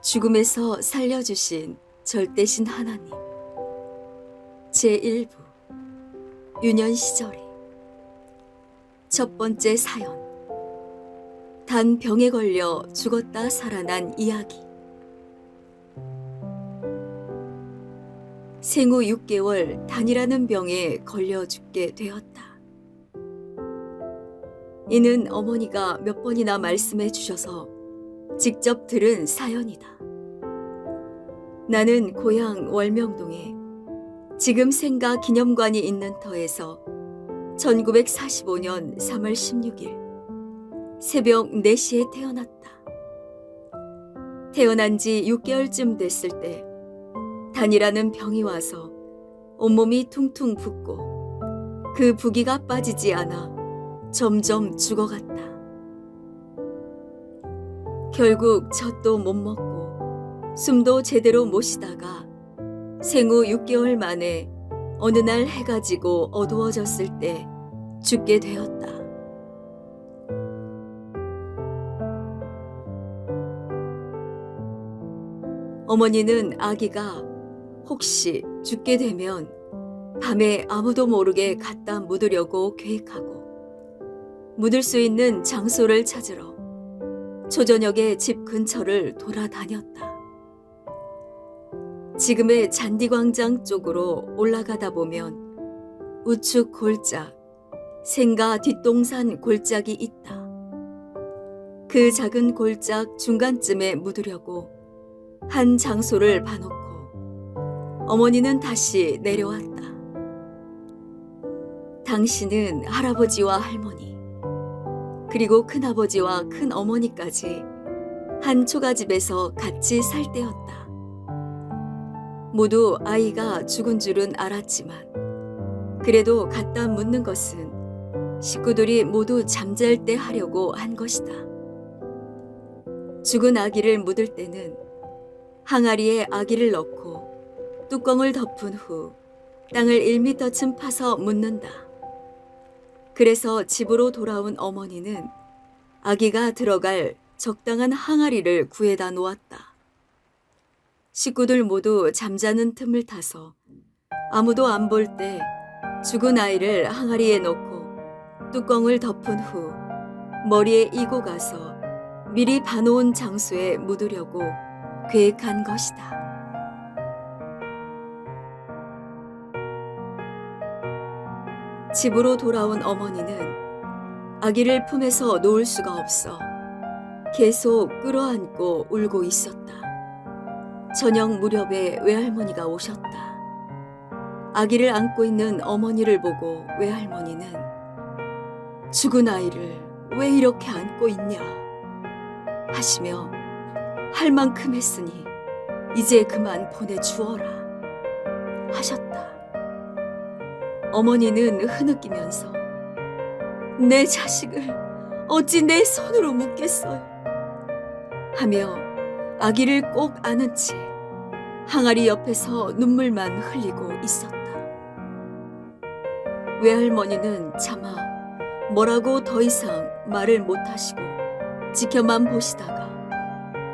죽음에서 살려주신 절대신 하나님. 제1부 유년 시절에 첫 번째 사연. 단 병에 걸려 죽었다 살아난 이야기. 생후 6개월 단이라는 병에 걸려 죽게 되었다. 이는 어머니가 몇 번이나 말씀해 주셔서 직접 들은 사연이다. 나는 고향 월명동에 지금 생가 기념관이 있는 터에서 1945년 3월 16일 새벽 4시에 태어났다. 태어난 지 6개월쯤 됐을 때 단이라는 병이 와서 온몸이 퉁퉁 붓고 그 부기가 빠지지 않아 점점 죽어갔다. 결국 젖도 못 먹고 숨도 제대로 못 쉬다가 생후 6개월 만에 어느 날 해가 지고 어두워졌을 때 죽게 되었다. 어머니는 아기가 혹시 죽게 되면 밤에 아무도 모르게 갖다 묻으려고 계획하고 묻을 수 있는 장소를 찾으러 초저녁에 집 근처를 돌아다녔다. 지금의 잔디광장 쪽으로 올라가다 보면 우측 골짝, 생가 뒷동산 골짝이 있다. 그 작은 골짝 중간쯤에 묻으려고 한 장소를 봐놓고 어머니는 다시 내려왔다. 당신은 할아버지와 할머니, 그리고 큰아버지와 큰어머니까지 한 초가집에서 같이 살 때였다. 모두 아이가 죽은 줄은 알았지만 그래도 갖다 묻는 것은 식구들이 모두 잠잘 때 하려고 한 것이다. 죽은 아기를 묻을 때는 항아리에 아기를 넣고 뚜껑을 덮은 후 땅을 1미터쯤 파서 묻는다. 그래서 집으로 돌아온 어머니는 아기가 들어갈 적당한 항아리를 구해다 놓았다. 식구들 모두 잠자는 틈을 타서 아무도 안 볼 때 죽은 아이를 항아리에 넣고 뚜껑을 덮은 후 머리에 이고 가서 미리 봐놓은 장소에 묻으려고 계획한 것이다. 집으로 돌아온 어머니는 아기를 품에서 놓을 수가 없어 계속 끌어안고 울고 있었다. 저녁 무렵에 외할머니가 오셨다. 아기를 안고 있는 어머니를 보고 외할머니는 죽은 아이를 왜 이렇게 안고 있냐 하시며 할 만큼 했으니 이제 그만 보내주어라 하셨다. 어머니는 흐느끼면서 내 자식을 어찌 내 손으로 묻겠어요 하며 아기를 꼭 안은 채 항아리 옆에서 눈물만 흘리고 있었다. 외할머니는 차마 뭐라고 더 이상 말을 못하시고 지켜만 보시다가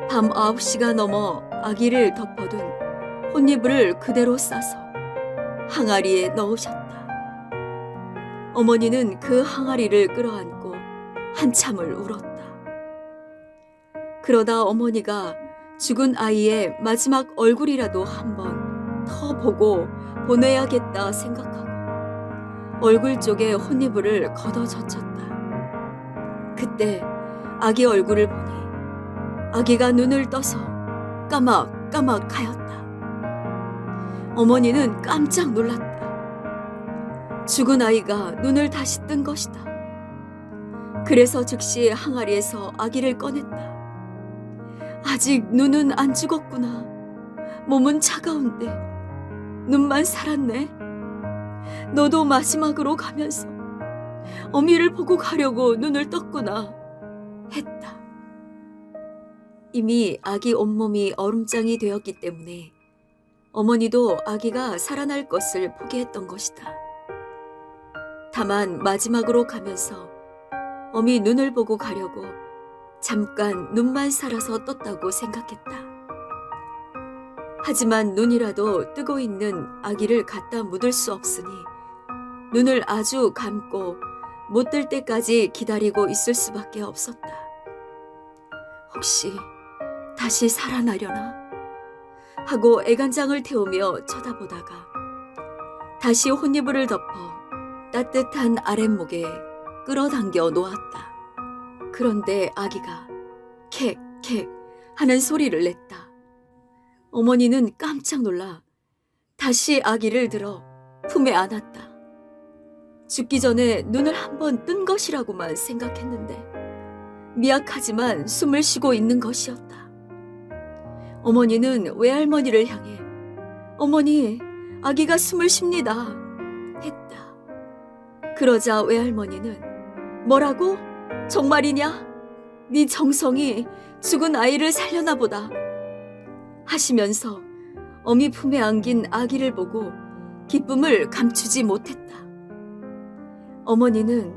밤 9시가 넘어 아기를 덮어둔 혼이불을 그대로 싸서 항아리에 넣으셨다. 어머니는 그 항아리를 끌어안고 한참을 울었다. 그러다 어머니가 죽은 아이의 마지막 얼굴이라도 한번 더 보고 보내야겠다 생각하고 얼굴 쪽에 혼이불을 걷어젖혔다. 그때 아기 얼굴을 보니 아기가 눈을 떠서 까막까막하였다. 어머니는 깜짝 놀랐다. 죽은 아이가 눈을 다시 뜬 것이다. 그래서 즉시 항아리에서 아기를 꺼냈다. 아직 눈은 안 죽었구나. 몸은 차가운데 눈만 살았네. 너도 마지막으로 가면서 어미를 보고 가려고 눈을 떴구나 했다. 이미 아기 온몸이 얼음장이 되었기 때문에 어머니도 아기가 살아날 것을 포기했던 것이다. 다만 마지막으로 가면서 어미 눈을 보고 가려고 잠깐 눈만 살아서 떴다고 생각했다. 하지만 눈이라도 뜨고 있는 아기를 갖다 묻을 수 없으니 눈을 아주 감고 못 뜰 때까지 기다리고 있을 수밖에 없었다. 혹시 다시 살아나려나 하고 애간장을 태우며 쳐다보다가 다시 혼이불을 덮어 따뜻한 아랫목에 끌어당겨 놓았다. 그런데 아기가 캑캑 하는 소리를 냈다. 어머니는 깜짝 놀라 다시 아기를 들어 품에 안았다. 죽기 전에 눈을 한번 뜬 것이라고만 생각했는데 미약하지만 숨을 쉬고 있는 것이었다. 어머니는 외할머니를 향해 어머니, 아기가 숨을 쉽니다 했다. 그러자 외할머니는 뭐라고? 정말이냐? 네 정성이 죽은 아이를 살려나 보다 하시면서 어미 품에 안긴 아기를 보고 기쁨을 감추지 못했다. 어머니는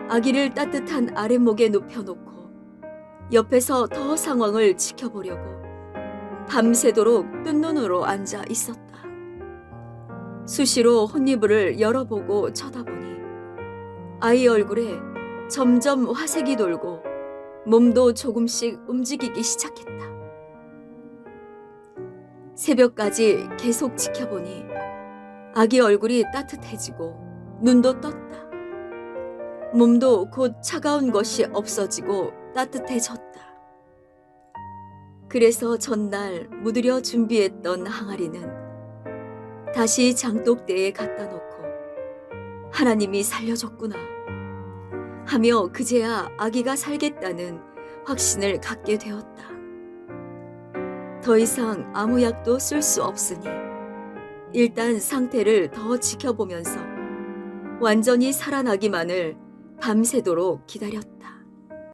아기를 따뜻한 아랫목에 눕혀놓고 옆에서 더 상황을 지켜보려고 밤새도록 뜬 눈으로 앉아 있었다. 수시로 혼이불을 열어보고 쳐다보니 아이 얼굴에 점점 화색이 돌고 몸도 조금씩 움직이기 시작했다. 새벽까지 계속 지켜보니 아기 얼굴이 따뜻해지고 눈도 떴다. 몸도 곧 차가운 것이 없어지고 따뜻해졌다. 그래서 전날 묻으려 준비했던 항아리는 다시 장독대에 갖다 놓고 하나님이 살려줬구나 하며 그제야 아기가 살겠다는 확신을 갖게 되었다. 더 이상 아무 약도 쓸 수 없으니 일단 상태를 더 지켜보면서 완전히 살아나기만을 밤새도록 기다렸다.